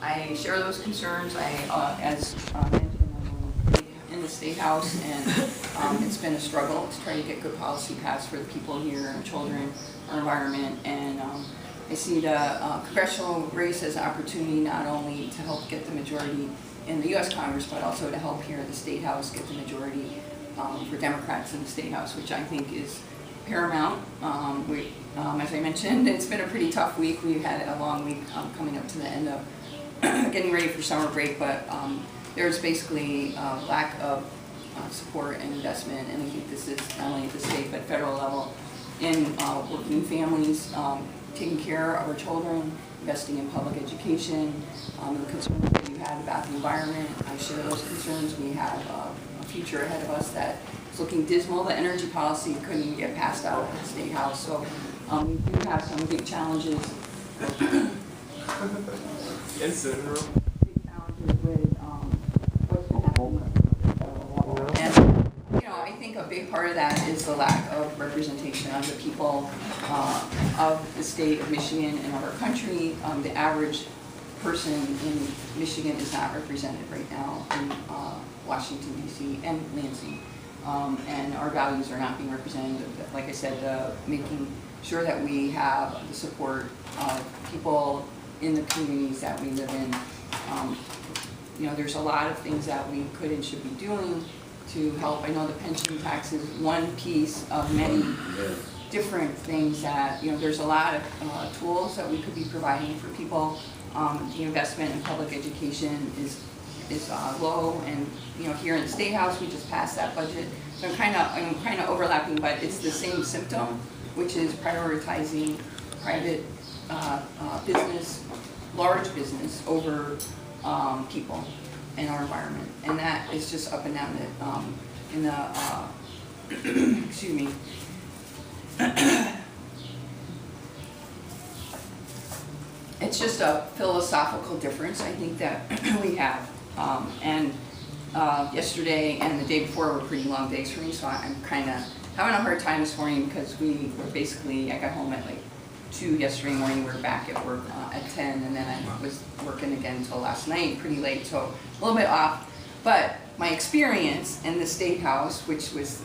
I share those concerns. As mentioned, I'm in the State House, and it's been a struggle to try to get good policy passed for the people here, our children, our environment, and I see the congressional race as an opportunity not only to help get the majority in the U.S. Congress, but also to help here in the State House get the majority for Democrats in the State House, which I think is paramount. As I mentioned, it's been a pretty tough week. We had a long week coming up to the end of getting ready for summer break, but there's basically a lack of support and investment, and I think this is not only at the state but federal level in working families, taking care of our children, investing in public education, the concerns that you had about the environment. I share those concerns. We have a future ahead of us that is looking dismal. The energy policy couldn't even get passed out at the State House, so we do have some big challenges. Yes, sir. Big challenges with what's been happening. And I think a big part of that is the lack of representation of the people of the state of Michigan and of our country. The average person in Michigan is not represented right now in Washington, D.C. and Lansing. And our values are not being represented. Like I said, making sure that we have the support of people in the communities that we live in. There's a lot of things that we could and should be doing to help. I know the pension tax is one piece of many different things that, there's a lot of tools that we could be providing for people. The investment in public education is low, and here in the State House we just passed that budget. So I'm kind of overlapping, but it's the same symptom, which is prioritizing private business, large business over people and our environment, and that is just up and down excuse me. It's just a philosophical difference, I think, that we have. Yesterday and the day before were pretty long days for me, so I'm kind of having a hard time this morning because we were basically, I got home at like 2 yesterday morning. We were back at work at 10, and then I was working again until last night, pretty late, so a little bit off. But my experience in the State House, which was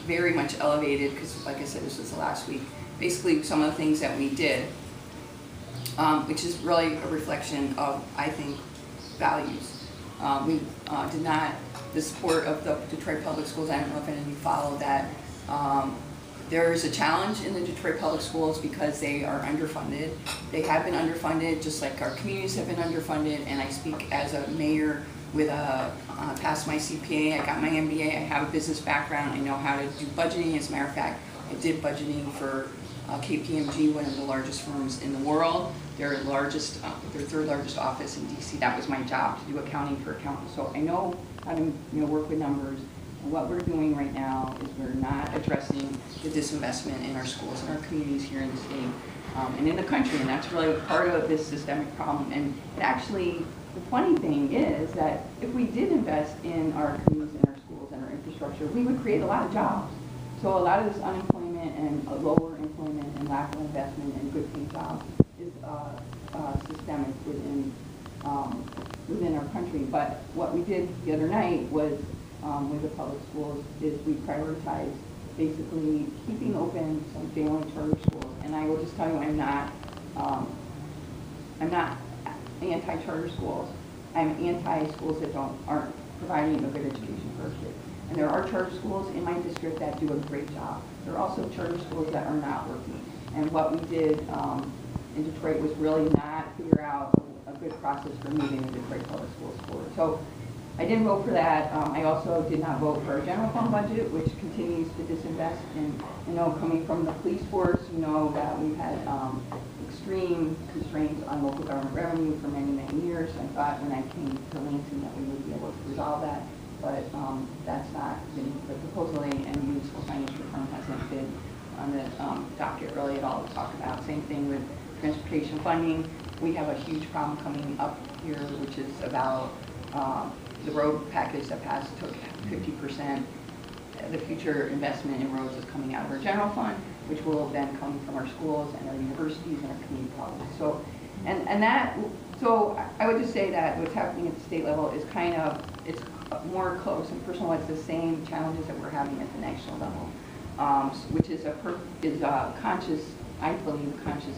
very much elevated, because like I said, this was the last week, basically some of the things that we did, which is really a reflection of, I think, values. We did not, the support of the Detroit Public Schools, I don't know if any of you followed that. There is a challenge in the Detroit Public Schools because they are underfunded. They have been underfunded, just like our communities have been underfunded, and I speak as a mayor with passed my CPA, I got my MBA, I have a business background, I know how to do budgeting. As a matter of fact, I did budgeting for KPMG, one of the largest firms in the world. Their third largest office in DC. That was my job, to do accounting for accountants. So I know how to work with numbers. And what we're doing right now is we're not addressing the disinvestment in our schools and our communities here in the state and in the country, and that's really part of this systemic problem. And it actually, the funny thing is that if we did invest in our communities and our schools and our infrastructure, we would create a lot of jobs. So a lot of this unemployment and lower employment and lack of investment in good paying jobs is systemic within our country. But what we did the other night was with the public schools is we prioritized basically keeping open some failing charter schools. And I will just tell you, I'm not anti-charter schools. I'm anti-schools that aren't providing a good education for our kids. And there are charter schools in my district that do a great job. There are also charter schools that are not working. And what we did in Detroit was really not figure out a good process for moving the Detroit public schools forward. So I didn't vote for that. I also did not vote for our general fund budget, which continues to disinvest. And coming from the police force, that we've had extreme constraints on local government revenue for many, many years. I thought when I came to Lansing that we would be able to resolve that, but that's not been proposally, and municipal financial reform hasn't been on the docket really at all to talk about. Same thing with transportation funding. We have a huge problem coming up here, which is about the road package that passed took 50%. The future investment in roads is coming out of our general fund, which will then come from our schools and our universities and our community colleges. So, and that So I would just say that what's happening at the state level is kind of, it's more close and personal. It's the same challenges that we're having at the national level, which is a conscious, I believe, conscious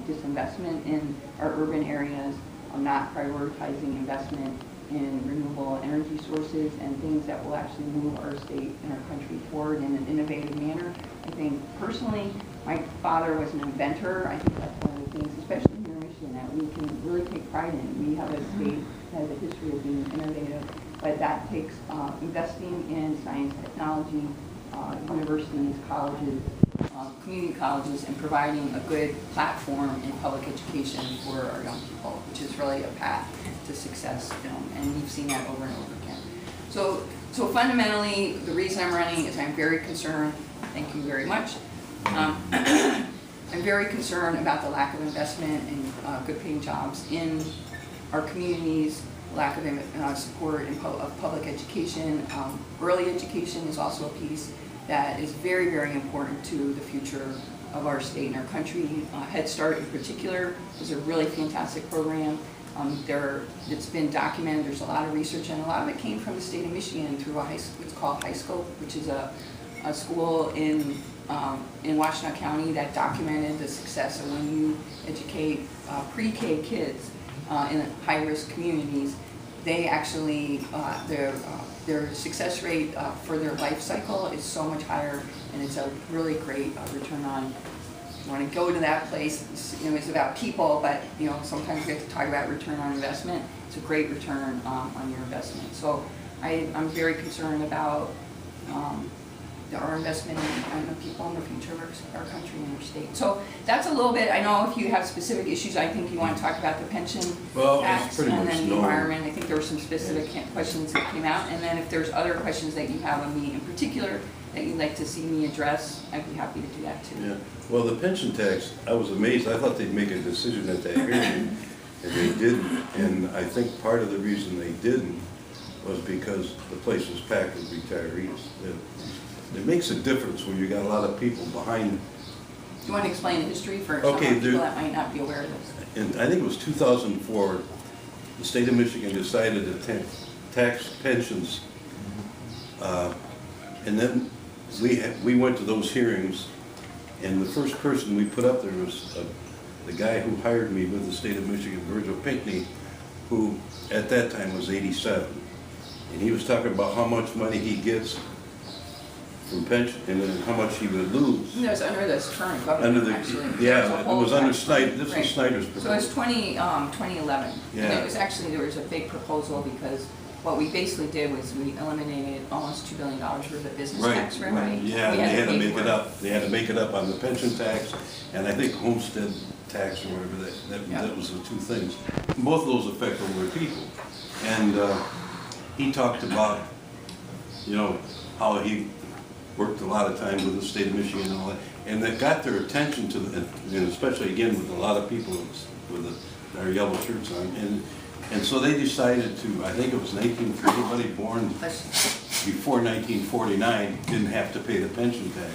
disinvestment in our urban areas, not prioritizing investment in renewable energy sources and things that will actually move our state and our country forward in an innovative manner. I think personally, my father was an inventor. I think that's one of the things, especially here in Michigan, that we can really take pride in. We have a state that has a history of being innovative, but that takes investing in science, technology, universities, colleges, community colleges, and providing a good platform in public education for our young people, which is really a path to success, and we've seen that over and over again. So fundamentally, the reason I'm running is I'm very concerned, thank you very much, I'm very concerned about the lack of investment in good paying jobs in our communities, lack of support of public education. Early education is also a piece that is very, very important to the future of our state and our country. Head Start in particular is a really fantastic program. It's been documented, there's a lot of research, and a lot of it came from the state of Michigan through what's called High Scope, which is a school in Washtenaw County that documented the success of when you educate pre-K kids in high-risk communities. They actually, their success rate for their life cycle is so much higher, and it's a really great return on. You want to go to that place, it's about people, but sometimes we have to talk about return on investment. It's a great return on your investment. So I'm very concerned about our investment in the people and the future of our country and our state. So that's a little bit. I know if you have specific issues, I think you want to talk about the pension tax and then the environment. I think there were some specific questions that came out, and then if there's other questions that you have of me in particular that you'd like to see me address, I'd be happy to do that too. Yeah. Well, the pension tax, I was amazed. I thought they'd make a decision at that hearing, and they didn't. And I think part of the reason they didn't was because the place was packed with retirees. It makes a difference when you got a lot of people behind. Do you want to explain the history for some people that might not be aware of this? And I think it was 2004, the state of Michigan decided to tax pensions. And then we went to those hearings, and the first person we put up there was the guy who hired me with the state of Michigan, Virgil Pinckney, who at that time was 87. And he was talking about how much money he gets from pension, and then how much he would lose. It was under this current government, actually. Yeah, it was under Snyder. This was Snyder's proposal. So it was 2011. Yeah. And it was actually, there was a big proposal because what we basically did was we eliminated almost $2 billion worth of business tax revenue. Right. Yeah, they had to make it up. They had to make it up on the pension tax, and I think homestead tax or whatever. That was the two things. Both of those affect older people. And he talked about, how he worked a lot of time with the state of Michigan and all that, and that got their attention to especially again with a lot of people with their yellow shirts on, and so they decided to, I think it was anybody born before 1949 didn't have to pay the pension tax,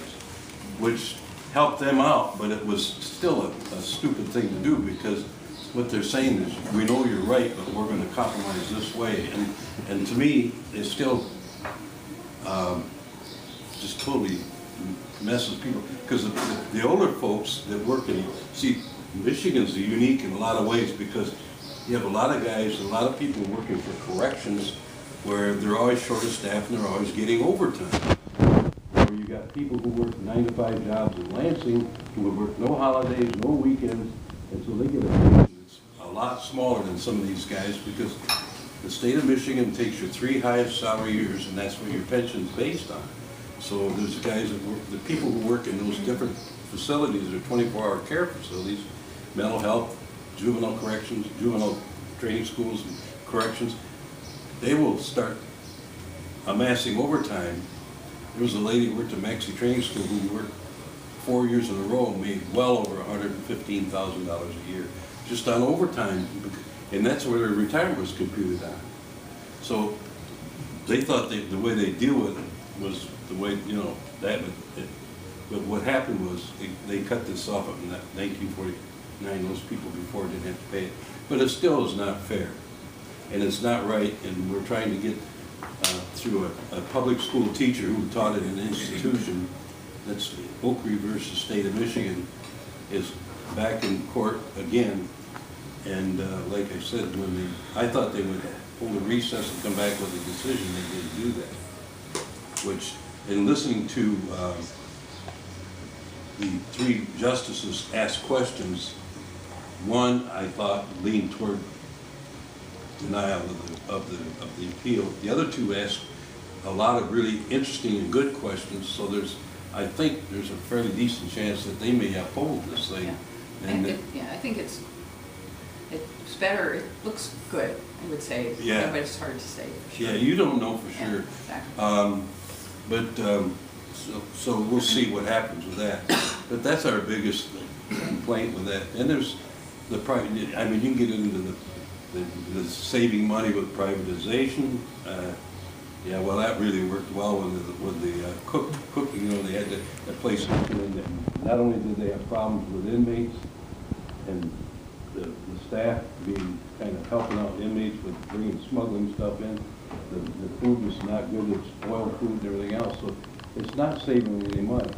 which helped them out, but it was still a stupid thing to do, because what they're saying is, we know you're right, but we're going to compromise this way, and to me, it's still just totally messes people, because the older folks that work Michigan's unique in a lot of ways, because you have a lot of guys, a lot of people working for corrections where they're always short of staff and they're always getting overtime. Or you got people who work 9-to-5 jobs in Lansing who would work no holidays, no weekends, and so they get a pension that's a lot smaller than some of these guys, because the state of Michigan takes your 3 highest salary years, and that's what your pension's based on. So there's guys that work, the people who work in those different facilities, or 24-hour care facilities, mental health, juvenile corrections, juvenile training schools and corrections, they will start amassing overtime. There was a lady who worked at Maxie Training School who worked 4 years in a row and made well over $115,000 a year just on overtime, and that's where their retirement was computed on. So they thought the way they deal with it was the way, but what happened was they cut this off in 1949, recognize those people before didn't have to pay it. But it still is not fair, and it's not right, and we're trying to get through a public school teacher who taught at an institution that's Oakley versus State of Michigan is back in court again. And like I said, I thought they would hold a recess and come back with a decision. They didn't do that. Which, in listening to the three justices ask questions, one I thought leaned toward denial of the appeal. The other two asked a lot of really interesting and good questions. So I think there's a fairly decent chance that they may uphold this thing. Yeah. And I think it's better. It looks good, I would say. Yeah. But it's hard to say for sure. Yeah, you don't know for sure. Yeah, exactly. So we'll see what happens with that. But that's our biggest complaint with that. And there's the private. I mean, you can get into the saving money with privatization. Yeah, well, that really worked well with the cooking. You know, they had that place in there. Not only did they have problems with inmates and the staff being kind of helping out inmates with bringing smuggling stuff in, the food was not good. It's spoiled food and everything else. So it's not saving any money.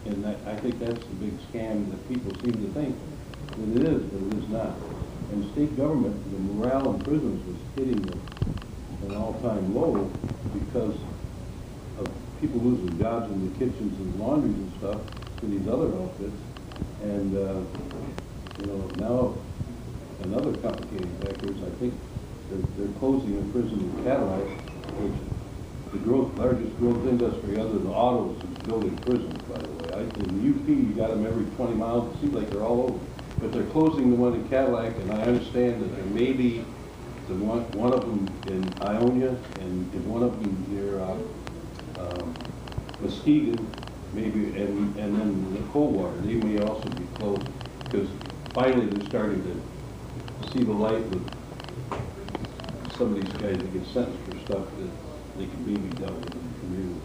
And I think that's the big scam that people seem to think that it is, but it is not. And state government, the morale in prisons was hitting an all-time low because of people losing jobs in the kitchens and laundries and stuff to these other outfits. And, you know, now another complicating factor is I think they're closing a prison in Cadillac, which the largest growth industry other than autos is building prisons, by the way. In UP, you got them every 20 miles. It seems like they're all over. But they're closing the one in Cadillac, and I understand that there may be one of them in Ionia and one of them near Muskegon, maybe, and then the Coldwater. They may also be closed because finally they're starting to see the light with some of these guys that get sentenced for stuff that they can maybe dealt with in the community,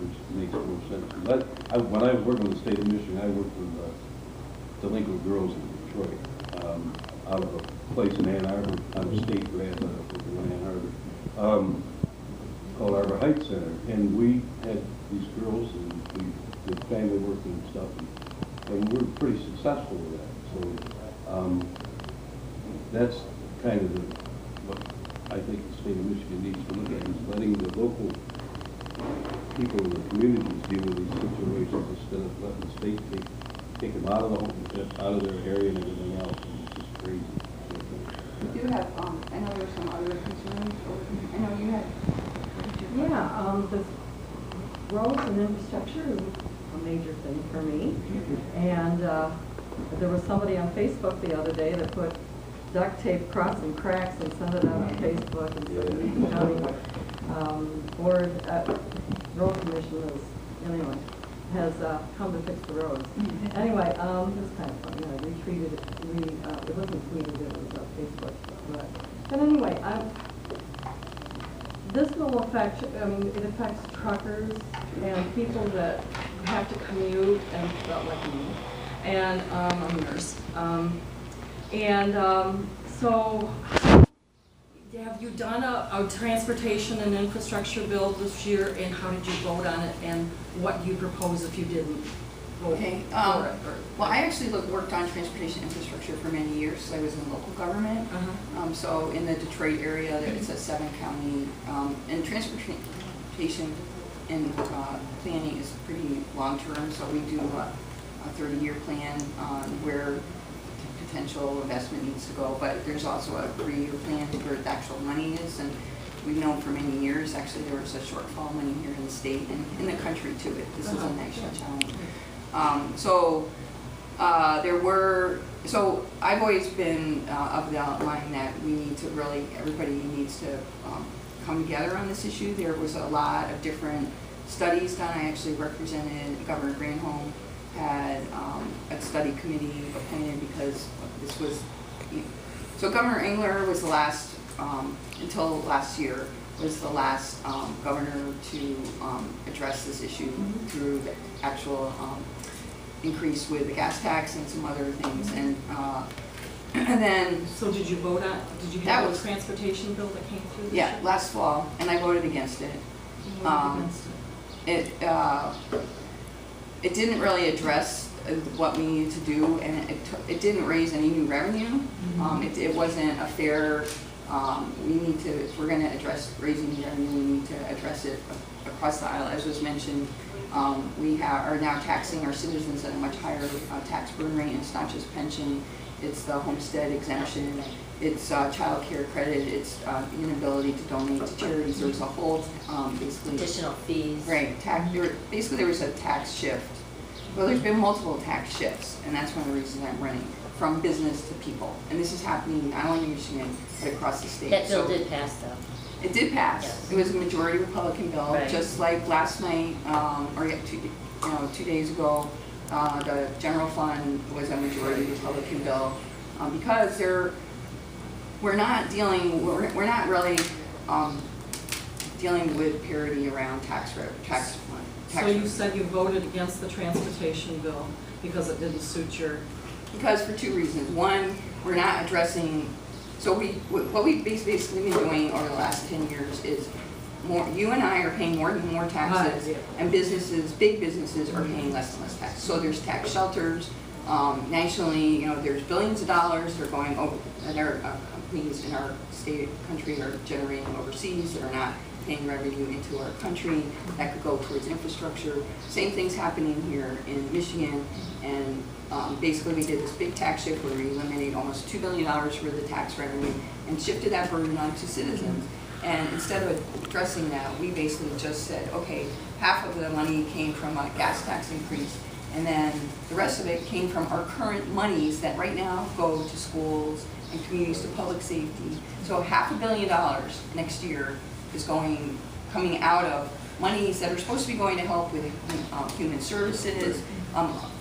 which makes more sense. When I was working with the state of Michigan, I worked with delinquent girls in Detroit, out of a place in Ann Arbor. I'm a state grad out of Ann Arbor, called Arbor Heights Center, and we had these girls and we did family work and stuff, and we were pretty successful with that. So that's kind of what I think the state of Michigan needs to look at, is letting the local people in the communities deal with these situations instead of letting the state take them out of their area and everything else. And it's just crazy. We do have, I know there's some other concerns. I know you had. Yeah, the roads and infrastructure is a major thing for me. And there was somebody on Facebook the other day that put duct tape crossing cracks and sent it out on Facebook, and so the county road commission has come to fix the roads. Anyway, it was kind of funny. I retweeted it. It wasn't tweeted, it was on Facebook. But anyway, this will affect, it affects truckers and people that have to commute, and well, like me, and I'm a nurse. So have you done a transportation and infrastructure bill this year, and how did you vote on it, and what do you propose if you didn't vote for it? Well, I actually worked on transportation infrastructure for many years, so I was in local government. So in the Detroit area, it's a 7-county, and transportation and planning is pretty long-term, so we do a 30-year plan on where potential investment needs to go, but there's also a 3-year plan where the actual money is, and we've known for many years, actually there was a shortfall money here in the state and in the country too. This is a national challenge. So I've always been of the outline that we need to really, everybody needs to come together on this issue. There was a lot of different studies done. I actually represented Governor Granholm, had a study committee appointed because this was, so Governor Engler was the last, until last year, was the last governor to address this issue through the actual increase with the gas tax and some other things, and then, So did you vote on, did you That have a was- transportation bill that came through this yeah, year? last fall, and I voted against it. You voted against it. It didn't really address what we needed to do, and it didn't raise any new revenue. It wasn't a fair, we need to, if we're gonna address raising new revenue, we need to address it across the aisle. As was mentioned, we are now taxing our citizens at a much higher tax burden rate, and it's not just pension, it's the homestead exemption, it's child care credit, it's inability to donate to charities. There was a whole, basically. Additional fees. Right, basically there was a tax shift. Well, there's been multiple tax shifts, and that's one of the reasons I'm running, from business to people. And this is happening not only in Michigan, but across the state. That bill So did pass though. it did pass. Yes. It was a majority Republican bill, Right. just like last night, or yeah, 2 days ago, the general fund was a majority Republican bill, because we're not really dealing with parity around tax. So you said you voted against the transportation bill because it didn't suit your, Because for two reasons. One, we're not addressing, so what we've basically been doing over the last 10 years is more, you and I are paying more and more taxes, Right. and businesses, big businesses are paying less and less tax. So there's tax shelters, nationally, there's billions of dollars that are going over, that our companies in our state, country are generating overseas that are not paying revenue into our country that could go towards infrastructure. Same thing's happening here in Michigan, and basically we did this big tax shift where we eliminated almost $2 billion worth of tax revenue and shifted that burden onto citizens. And instead of addressing that, we basically just said, okay, half of the money came from a gas tax increase, and then the rest of it came from our current monies that right now go to schools and communities, to public safety. So $500 million next year is coming out of monies that are supposed to be going to help with human services.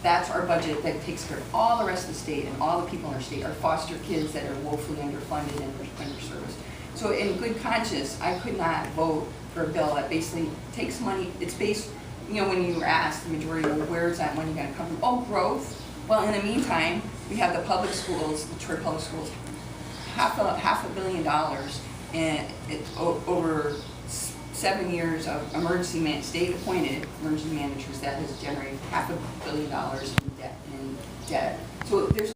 That's our budget that takes care of all the rest of the state and all the people in our state, our foster kids that are woefully underfunded and underserviced. So in good conscience, I could not vote for a bill that basically takes money, it's based, when you were asked, the majority, well, where is that money gonna come from? Oh, growth. Well, in the meantime, we have the public schools, the Detroit public schools, $500 million, and it's over 7 years of state-appointed emergency managers that has generated $500 million in debt. So there's